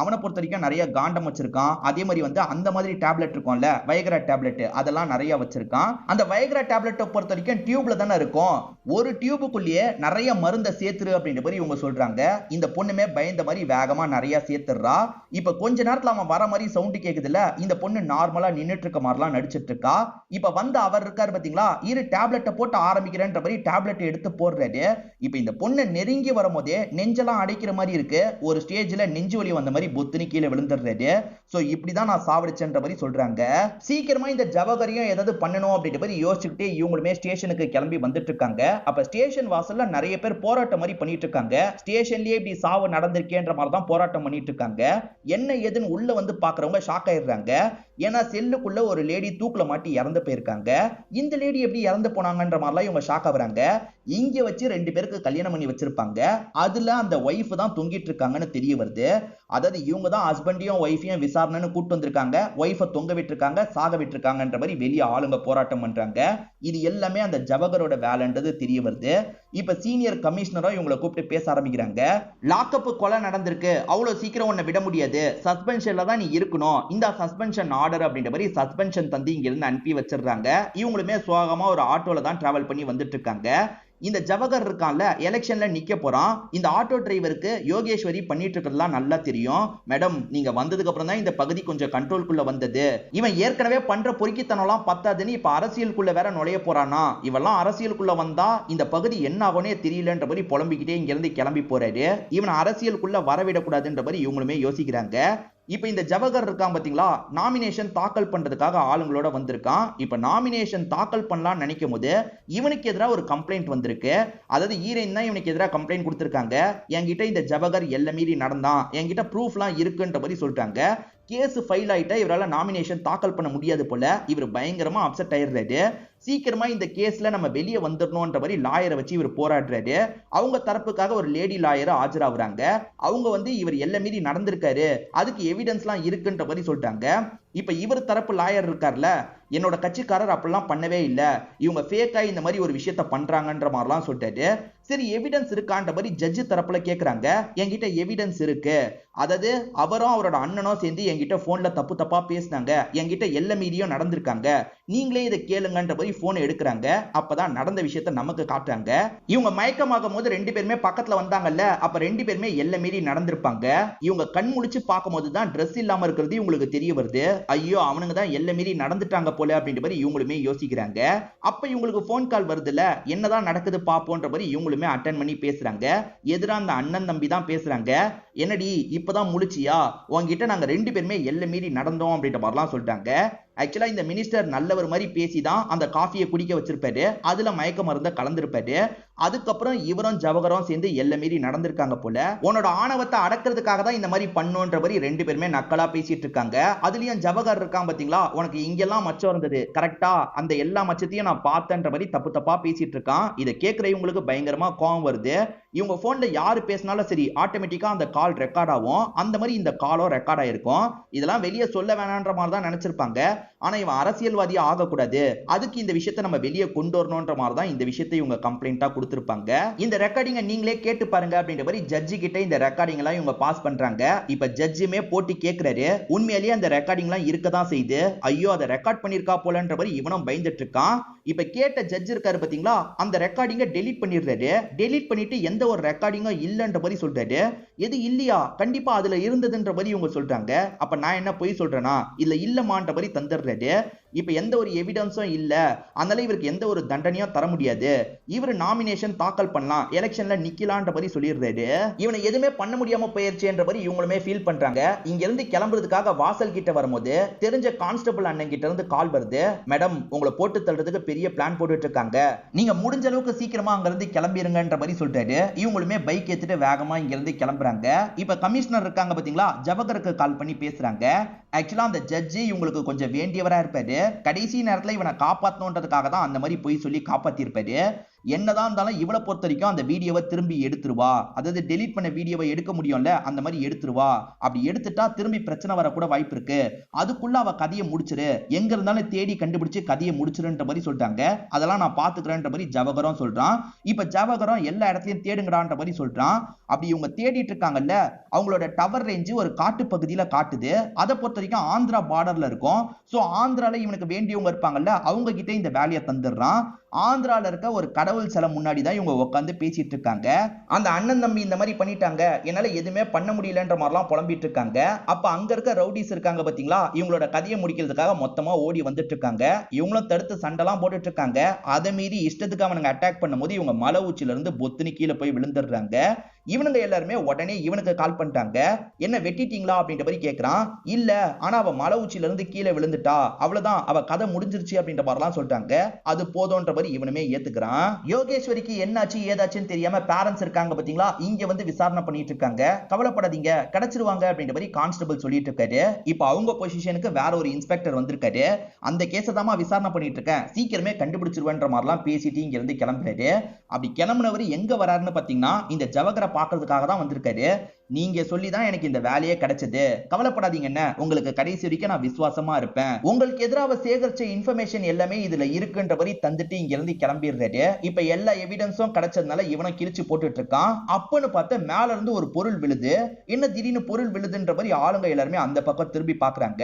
அவனை பொறுத்த வரைக்கும் நிறைய காண்டம் வச்சிருக்கான். அதே மாதிரி வந்து அந்த மாதிரி டேப்லெட் இருக்கும்ல, வயக்ரா டேப்லெட், அதெல்லாம் நிறைய வச்சிருக்கான். அந்த வயக்ரா டேப்லெட்டை பொறுத்த வரைக்கும் டியூப்ல தானே இருக்கும். ஒரு டியூபுக்குள்ளேயே நிறைய மருந்தை சேர்த்துரு அப்படின்ற மாதிரி இவங்க சொல்றாங்க. இந்த பொண்ணுமே பயந்த மாதிரி வேகமா நிறைய சேர்த்துறா. இப்ப கொஞ்ச நேரத்துல அவன் வர மாதிரி சவுண்ட் கேக்குதுல, இந்த பொண்ணு நார்மலா நின்னுட்டு இருக்க மாதிரிலாம் நடிச்சிட்டு இருக்கா. இப்ப வந்து அவர் இருக்காரு பாத்தீங்களா, இரு டேப்லெட்டை போட்டு ஆரம்பிக்கிறேன்ற மாதிரி டேப்லெட் எடுத்து போடுறாரு. இப்ப இந்த பொண்ணு நெருங்கி வரும்போதே நெஞ்செல்லாம் அடைக்கிற மாதிரி இருக்கு. ஒரு ஸ்டேஜ்ல நெஞ்சு வலி வந்த மாதிரி பொத்துனி கீழே விழுந்துடுறாரு. சோ இப்படிதான் நான் சாவடிச்சேன்ற மாதிரி சொல்றாங்க. சீக்கிரமா இந்த ஜவஹரையும் ஏதாவது பண்ணணும் அப்படின்ற மாதிரி யோசிச்சுக்கிட்டே இவங்களுமே ஸ்டேஷனுக்கு கிளம்பி வந்துட்டு இருக்காங்க. அப்ப ஸ்டேஷன் வாசல்ல நிறைய பேர் போராட்டம் மாதிரி பண்ணிட்டு இருக்காங்க. ஸ்டேஷன்லயே இப்படி சாவு நடந்திருக்கேன்ற மாதிரி தான் போராட்டம் பண்ணிட்டு இருக்காங்க. என்ன ஏதுன்னு உள்ள வந்து பாக்குறவங்க ஷாக் ஆயிடுறாங்க. ஏன்னா செல்லுக்குள்ள ஒரு லேடி தூக்குல மாட்டி இறந்து போயிருக்காங்க. இந்த லேடி எப்படி இறந்து போனாங்கன்ற மாதிரிலாம் இவங்க ஷாக் ஆகுறாங்க. இங்க வச்சு 2 பேருக்கு கல்யாணம் பண்ணி வச்சிருப்பாங்க. அதுல அந்த ஒய்ஃப் தான் தொங்கிட்டு இருக்காங்கன்னு தெரிய வருது. அதாவது இவங்க தான் ஹஸ்பண்டையும் ஒய்ஃபையும் விசாரணைன்னு கூட்டு வந்திருக்காங்க. ஒய்ஃபை தொங்க விட்டுருக்காங்க, சாக விட்டுருக்காங்கன்ற மாதிரி வெளியே ஆளுங்க போராட்டம் பண்றாங்க. இது எல்லாமே அந்த ஜவஹரோட வேலைன்றது தெரிய வருது. இப்ப சீனியர் கமிஷனரும் இவங்களை கூப்பிட்டு பேச ஆரம்பிக்கிறாங்க. லாக்அப் கொலை நடந்திருக்கு, அவ்வளவு சீக்கிரம் உன்னை விட முடியாது, சஸ்பென்ஷன்ல தான் நீ இருக்கணும், இந்த சஸ்பென்ஷன் ஆர்டர் அப்படின்ற மாதிரி சஸ்பென்ஷன் தந்து இங்க இருந்து அனுப்பி வச்சிடுறாங்க. இவங்களுமே சோகமா ஒரு ஆட்டோல தான் டிராவல் பண்ணி வந்துட்டு இருக்காங்க. இந்த ஜவஹர் இருக்கான்ல, எலெக்ஷன்ல நிக்க போறான். இந்த ஆட்டோ டிரைவருக்கு யோகேஸ்வரி பண்ணிட்டு இருக்கிறதுலாம் நல்லா தெரியும். மேடம், நீங்க வந்ததுக்கு அப்புறம் தான் இந்த பகுதி கொஞ்சம் கண்ட்ரோல்குள்ள வந்தது. இவன் ஏற்கனவே பண்ற பொறுக்கித்தனம்லாம் பத்தாதுன்னு இப்ப அரசியலுக்குள்ள வேற நுழைய போறானா. இவெல்லாம் அரசியலுக்குள்ள வந்தா இந்த பகுதி என்ன ஆகும்னே தெரியலன்ற மாதிரி புலம்பிக்கிட்டே இங்க இருந்து கிளம்பி போறாரு. இவன் அரசியலுக்குள்ள வரவிடக்கூடாதுன்ற மாதிரி இவங்களுமே யோசிக்கிறாங்க. இப்ப இந்த ஜவஹர் இருக்கான் பாத்தீங்களா, நாமினேஷன் தாக்கல் பண்றதுக்காக ஆளுங்களோட வந்திருக்கான். இப்ப நாமினேஷன் தாக்கல் பண்ணலாம்னு நினைக்கும் போது இவனுக்கு எதிராக ஒரு கம்ப்ளைண்ட் வந்திருக்கு. அதாவது ஹீரோயின் தான் இவனுக்கு எதிராக கம்ப்ளைண்ட் கொடுத்திருக்காங்க. என்கிட்ட இந்த ஜவஹர் எல்லை மீறி நடந்தான், என்கிட்ட ப்ரூஃப்லாம் இருக்குன்ற மாதிரி சொல்லிட்டாங்க. கேஸ் ஃபைல் ஆயிட்டா இவரால் நாமினேஷன் தாக்கல் பண்ண முடியாது போல. இவர் பயங்கரமா அப்செட் ஆயிடுறாரு. சீக்கிரமா இந்த கேஸ்ல நம்ம வெளியே வந்துடணும்ன்ற மாதிரி லாயரை வச்சு இவர் போராடுறாரு. அவங்க தரப்புக்காக ஒரு லேடி லாயர் ஆஜராகுறாங்க. அவங்க வந்து இவர் எல்லை மீறி நடந்திருக்காரு, அதுக்கு எவிடன்ஸ்லாம் இருக்குன்ற மாதிரி சொல்லிட்டாங்க. இப்ப இவர் தரப்பு லாயர் இருக்கார்ல, என்னோட கட்சிக்காரர் அப்படிலாம் பண்ணவே இல்லை, இவங்க ஃபேக்கா இந்த மாதிரி ஒரு விஷயத்த பண்றாங்கன்ற மாதிரிலாம் சொல்லிட்டாரு. சரி, எவிடன்ஸ் இருக்கான்ற மாதிரி ஜட்ஜு தரப்புல கேக்குறாங்க. என்கிட்ட எவிடன்ஸ் இருக்கு, அதாவது அவரும் அவரோட அண்ணனும் சேர்ந்து என்கிட்ட போன்ல தப்பு தப்பா பேசினாங்க, என்கிட்ட எல்லை மீறியும் நடந்திருக்காங்க, நீங்களே இதை கேளுங்கன்ற மாதிரி போனை எடுக்கிறாங்க. அப்பதான் நடந்த விஷயத்த நமக்கு காட்டுறாங்க. இவங்க மயக்கமாகும் போது 2 பேருமே பக்கத்துல வந்தாங்கல்ல, அப்ப 2 பேருமே எல்லை மீறி நடந்திருப்பாங்க. இவங்க கண் முழிச்சு பார்க்கும் போதுதான் ட்ரெஸ் இல்லாம இருக்கிறது இவங்களுக்கு தெரிய வருது. ஐயோ, அவனுங்க தான் எல்லை மீறி நடந்துட்டாங்க போல அப்படின்ற மாதிரி இவங்களுமே யோசிக்கிறாங்க. அப்ப இவங்களுக்கு போன் கால் வருதுல, என்னதான் நடக்குது பாப்போன்ற மாதிரி இவங்களுமே அட்டன் பண்ணி பேசுறாங்க. எதிரா அந்த அண்ணன் தம்பி தான் பேசுறாங்க. என்னடி இப்பதான் முழிச்சியா, உங்ககிட்ட நாங்க 2 பேருமே எல்லை மீறி நடந்தோம் அப்படின்ற மாதிரிலாம் சொல்லிட்டாங்க. ஆக்சுவலா இந்த மினிஸ்டர் நல்லவர் மாதிரி பேசிதான் அந்த காஃபியை குடிக்க வச்சிருப்பாரு, அதுல மயக்க மருந்த கலந்திருப்பாரு. அதுக்கப்புறம் இவரும் ஜவஹரும் சேர்ந்து எல்லை மீறி நடந்திருக்காங்க போல. உன்னோட ஆணவத்தை அடக்கிறதுக்காக தான் இந்த மாதிரி பண்ணோன்ற மாதிரி 2 பேருமே நக்கலா பேசிட்டு இருக்காங்க. அதுலயும் ஜவஹர் இருக்கான் பாத்தீங்களா, உனக்கு இங்கெல்லாம் மச்சம் இருந்தது கரெக்டா, அந்த எல்லா மச்சத்தையும் நான் பார்த்தேன்ற மாதிரி தப்பு தப்பா பேசிட்டு இருக்கான். இதை கேட்கிற இவங்களுக்கு பயங்கரமா கோவம் வருது. இவங்க போன்ல யாரு பேசினாலும் சரி ஆட்டோமேட்டிக்கா அந்த கால் ரெக்கார்ட் ஆகும். அந்த மாதிரி இந்த காலும் ரெக்கார்ட் ஆயிருக்கும். இதெல்லாம் வெளியே சொல்ல வேணான்ற மாதிரி தான் நினைச்சிருப்பாங்க. ஆனா இவன் அரசியல்வாதி ஆகக்கூடாது, அதுக்கு இந்த விஷயத்தை நம்ம வெளியே கொண்டு வரணும்ன்ற மாதிரி தான் இந்த விஷயத்தை இவங்க கம்ப்ளைண்டா கொடுத்திருப்பாங்க. இந்த ரெக்கார்டிங்கை நீங்களே கேட்டு பாருங்க அப்படின்ற மாதிரி ஜட்ஜி கிட்ட இந்த ரெக்கார்டிங் எல்லாம் இவங்க பாஸ் பண்றாங்க. இப்ப ஜட்ஜுமே போட்டு கேட்கிறாரு, உண்மையிலேயே அந்த ரெக்கார்டிங் எல்லாம் இருக்கதான் செய்து, ஐயோ அதை ரெக்கார்ட் பண்ணிருக்கா போலன்ற மாதிரி இவனும் பயந்துட்டு இருக்கான். இப்ப கேட்ட ஜட்ஜ் இருக்காரு பாத்தீங்களா, அந்த ரெக்கார்டிங்கை டெலீட் பண்ணிடுறாரு. டெலீட் பண்ணிட்டு எந்த ஒரு ரெக்கார்டிங்கும் இல்லன்ற மாதிரி சொல்றாரு. எது இல்லையா, கண்டிப்பா அதுல இருந்ததுன்ற மாதிரி இவங்க சொல்றாங்க. அப்ப நான் என்ன பொய் சொல்றேனா, இல்ல இல்லமான்ற மாதிரி தந்துடுறாரு. இப்ப எந்த ஒரு எவிடன்ஸும் இல்ல, அதனால இவருக்கு எந்த ஒரு தண்டனையும் தர முடியாது, இவர் நாமினேஷன் தாக்கல் பண்ணலாம், எலெக்ஷன்ல நிக்கலான்ற மாதிரி சொல்லிடுறாரு. இவனை எதுவுமே பண்ண முடியாம போயிருச்சுன்ற மாதிரி இவங்களுமே ஃபீல் பண்றாங்க. இங்க இருந்து கிளம்புறதுக்காக வாசல் கிட்ட வரும்போது தெரிஞ்ச கான்ஸ்டபிள் அண்ணன் கிட்ட இருந்து கால் வருது. மேடம், உங்களை போட்டு தள்ளுறதுக்கு பெரிய பிளான் போட்டுட்டு இருக்காங்க, நீங்க முடிஞ்ச அளவுக்கு சீக்கிரமா அங்க இருந்து கிளம்பிருங்கன்ற மாதிரி சொல்றாரு. இவங்களுமே பைக் ஏத்திட்டு வேகமா இங்க இருந்து கிளம்புறாங்க. இப்ப கமிஷனர் இருக்காங்க பாத்தீங்களா, ஜவஹருக்கு கால் பண்ணி பேசுறாங்க. ஆக்சுவலா அந்த ஜட்ஜி இவங்களுக்கு கொஞ்சம் வேண்டியவரா இருப்பாரு. கடைசி நேரத்துல இவனை காப்பாத்தணுன்றதுக்காக தான் அந்த மாதிரி போய் சொல்லி காப்பாத்தி இருப்பாரு. என்னதான் இருந்தாலும் இவளை பொறுத்த வரைக்கும் அந்த வீடியோவை திரும்பி எடுத்துருவா, அதாவது டெலீட் பண்ண வீடியோவை எடுக்க முடியும்ல, அந்த மாதிரி எடுத்துருவா. அப்படி எடுத்துட்டா திரும்பி பிரச்சனை வரக்கூட வாய்ப்பு இருக்கு, அதுக்குள்ள அவ கதையை முடிச்சிரு, எங்க இருந்தாலும் தேடி கண்டுபிடிச்சு கதையை முடிச்சிருன்ற மாதிரி சொல்லிட்டாங்க. அதெல்லாம் நான் பாத்துக்கிறேன்ற மாதிரி ஜவஹரும் சொல்றான். இப்ப ஜவஹரும் எல்லா இடத்துலயும் தேடுங்கடான்ற மாதிரி சொல்றான். அப்படி இவங்க தேடிட்டு இருக்காங்கல்ல, அவங்களோட டவர் ரேஞ்சு ஒரு காட்டு பகுதியில காட்டுது. அதை பொறுத்த வரைக்கும் ஆந்திரா பார்டர்ல இருக்கும். சோ ஆந்திரால இவனுக்கு வேண்டியவங்க இருப்பாங்கல்ல, அவங்க கிட்ட இந்த வேலையை தந்துடுறான். ஆந்திரால இருக்க ஒரு கடவுள் சிலை முன்னாடி தான் இவங்க உட்காந்து பேசிட்டு இருக்காங்க. அந்த அண்ணன் தம்பி இந்த மாதிரி பண்ணிட்டாங்க, என்னால எதுவுமே பண்ண முடியலன்ற மாதிரிலாம் புலம்பிட்டு இருக்காங்க. அப்ப அங்க இருக்க ரவுடிஸ் இருக்காங்க பாத்தீங்களா, இவங்களோட கதையை முடிக்கிறதுக்காக மொத்தமா ஓடி வந்துட்டு இருக்காங்க. இவங்களும் தடுத்து சண்டைலாம் போட்டுட்டு இருக்காங்க. அதை மீறி இஷ்டத்துக்கு அவனுங்க அட்டாக் பண்ணும்போது இவங்க மலை உச்சில இருந்து பொத்துன்னு கீழே போய் விழுந்துடுறாங்க. இவனுங்க எல்லாருமே உடனே இவனுக்கு கால் பண்ணிட்டாங்க. என்ன வெட்டிட்டீங்களா அப்படின்ற மாதிரி கேட்கிறான். இல்ல, ஆனா அவ மலை உச்சில இருந்து கீழே விழுந்துட்டா, அவ்வளவுதான், அவ கதை முடிஞ்சிருச்சு அப்படின்ற மாதிரிலாம் சொல்லிட்டாங்க. அது போதும்ன்ற மாதிரி இவனுமே ஏத்துக்கிறான். யோகேஸ்வரிக்கு என்னாச்சு ஏதாச்சுன்னு தெரியாம பேரண்ட்ஸ் இருக்காங்க பாத்தீங்களா, இங்க வந்து விசாரணை பண்ணிட்டு இருக்காங்க. கவலைப்படாதீங்க, கிடைச்சிருவாங்க அப்படின்ற மாதிரி கான்ஸ்டபிள் சொல்லிட்டு இருக்காரு. இப்போ அவங்க பொசிஷனுக்கு வேற ஒரு இன்ஸ்பெக்டர் வந்திருக்காரு. அந்த கேஸை தான் விசாரணை பண்ணிட்டு இருக்கேன், சீக்கிரமே கண்டுபிடிச்சிருவேன்ற மாதிரிலாம் பேசிட்டு இங்க இருந்து கிளம்புறாரு. அப்படி கிளம்புனவர் எங்க வராருன்னு பாத்தீங்கன்னா, இந்த ஜவஹரை பார்க்கிறதுக்காக தான் வந்திருக்காரு. நீங்க சொல்லிதான் எனக்கு இந்த வேலையே கிடைச்சது, கவலைப்படாதீங்க, என்ன உங்களுக்கு கடைசி வரைக்கும் நான் விசுவாசமா இருப்பேன், உங்களுக்கு எதிராக சேகரிச்ச இன்ஃபர்மேஷன் எல்லாமே இதுல இருக்குன்ற மாதிரி தந்துட்டு இங்க இருந்து கிளம்பிடுறாரு. இப்ப எல்லா எவிடன்ஸும் கிடைச்சதுனால இவனை கிழிச்சு போட்டுட்டு இருக்கான். அப்பன்னு பார்த்து மேல இருந்து ஒரு பொருள் விழுது. என்ன திடீர்னு பொருள் விழுதுன்ற மாதிரி ஆளுங்க எல்லாருமே அந்த பக்கம் திரும்பி பாக்குறாங்க.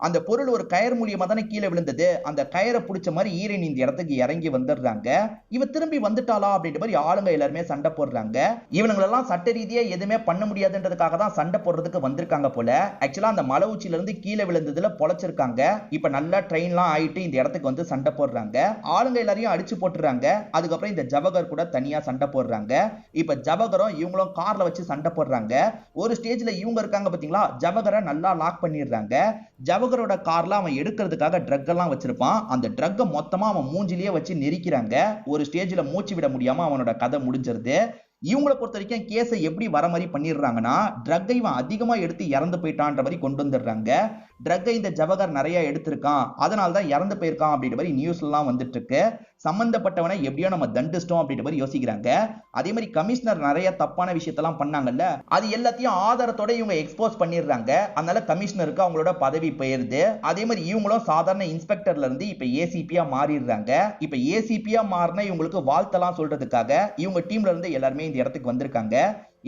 அந்த பொருள் ஒரு கயிறு மூலியமா தானே கீழே விழுந்தது, அந்த கயிறை பிடிச்ச மாதிரி ஈரன் இந்த இடத்துக்கு இறங்கி வந்துடுறாங்க. இவ திரும்பி வந்துட்டாளா அப்படின்ற மாதிரி ஆளுங்க எல்லாருமே சண்டை போடுறாங்க. இவங்களெல்லாம் சட்ட ரீதியா எதுவுமே பண்ண முடியாதுன்றதுக்காக தான் சண்டை போடுறதுக்கு வந்திருக்காங்க போல. ஆக்சுவலா அந்த மலை உச்சில இருந்து கீழே விழுந்ததுல பொழைச்சிருக்காங்க. இப்ப நல்லா ட்ரெயின்லாம் ஆயிட்டு இந்த இடத்துக்கு வந்து சண்டை போடுறாங்க. ஆளுங்க எல்லாரையும் அடிச்சு போட்டுறாங்க. அதுக்கப்புறம் இந்த ஜவஹர் கூட தனியா சண்டை போடுறாங்க. இப்ப ஜவஹரும் இவங்களும் கார்ல வச்சு சண்டை போடுறாங்க. ஒரு ஸ்டேஜ்ல இவங்க இருக்காங்க பாத்தீங்களா, ஜவஹரை நல்லா லாக் பண்ணிடுறாங்க. ஜவஹரோட கார்ல அவன் எடுக்கிறதுக்காக ட்ரக் எல்லாம் வச்சிருப்பான். அந்த ட்ரக்கை மொத்தமா அவன் மூஞ்சிலேயே வச்சு நெரிக்கிறாங்க. ஒரு ஸ்டேஜ்ல மூச்சு விட முடியாம அவனோட கதை முடிஞ்சிருது. இவங்களை பொறுத்த வரைக்கும் கேஸை எப்படி வர மாதிரி பண்ணிடுறாங்கன்னா, ட்ரக்கை இவன் அதிகமா எடுத்து இறந்து போயிட்டான்ற மாதிரி கொண்டு வந்துடுறாங்க. ட்ரக்கை இந்த ஜவஹர் நிறைய எடுத்திருக்கான், அதனால தான் இறந்து போயிருக்கான் அப்படின்ற மாதிரி நியூஸ் எல்லாம் வந்துட்டு இருக்கு. சம்பந்தப்பட்டவனை எப்படியோ நம்ம தண்டிச்சிட்டோம் அப்படின்ற மாதிரி யோசிக்கிறாங்க. அதே மாதிரி கமிஷனர் நிறைய தப்பான விஷயத்தெல்லாம் பண்ணாங்கல்ல, அது எல்லாத்தையும் ஆதாரத்தோட இவங்க எக்ஸ்போஸ் பண்ணிடுறாங்க. அதனால கமிஷனருக்கு அவங்களோட பதவி போயிருது. அதே மாதிரி இவங்களும் சாதாரண இன்ஸ்பெக்டர்ல இருந்து இப்ப ஏசிபியா மாறிடுறாங்க. இப்ப ஏசிபியா மாறின இவங்களுக்கு வாழ்த்தெல்லாம் சொல்றதுக்காக இவங்க டீம்ல இருந்து எல்லாருமே இந்த இடத்துக்கு வந்திருக்காங்க.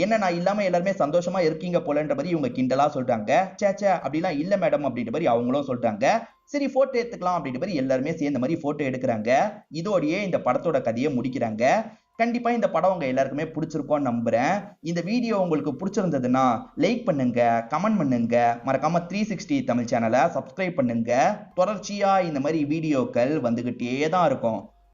என்ன நான் இல்லாம எல்லாருமே சந்தோஷமா இருக்கீங்க போலன்ற மாதிரி இவங்க கிண்டலா சொல்றாங்க. சேச்சே அப்படிலாம் இல்ல மேடம் அப்படின்ற மாதிரி அவங்களும் சொல்றாங்க. சரி போட்டோ எடுத்துக்கலாம் அப்படின்ற மாதிரி எல்லாருமே சேர்ந்த மாதிரி போட்டோ எடுக்கிறாங்க. இதோடயே இந்த படத்தோட கதையை முடிக்கிறாங்க. கண்டிப்பா இந்த படம் உங்க எல்லாருக்குமே பிடிச்சிருக்கும்னு நம்புறேன். இந்த வீடியோ உங்களுக்கு பிடிச்சிருந்ததுன்னா லைக் பண்ணுங்க, கமெண்ட் பண்ணுங்க, மறக்காம 360 தமிழ் சேனலை சப்ஸ்கிரைப் பண்ணுங்க. தொடர்ச்சியா இந்த மாதிரி வீடியோக்கள் வந்துகிட்டே தான் இருக்கும்.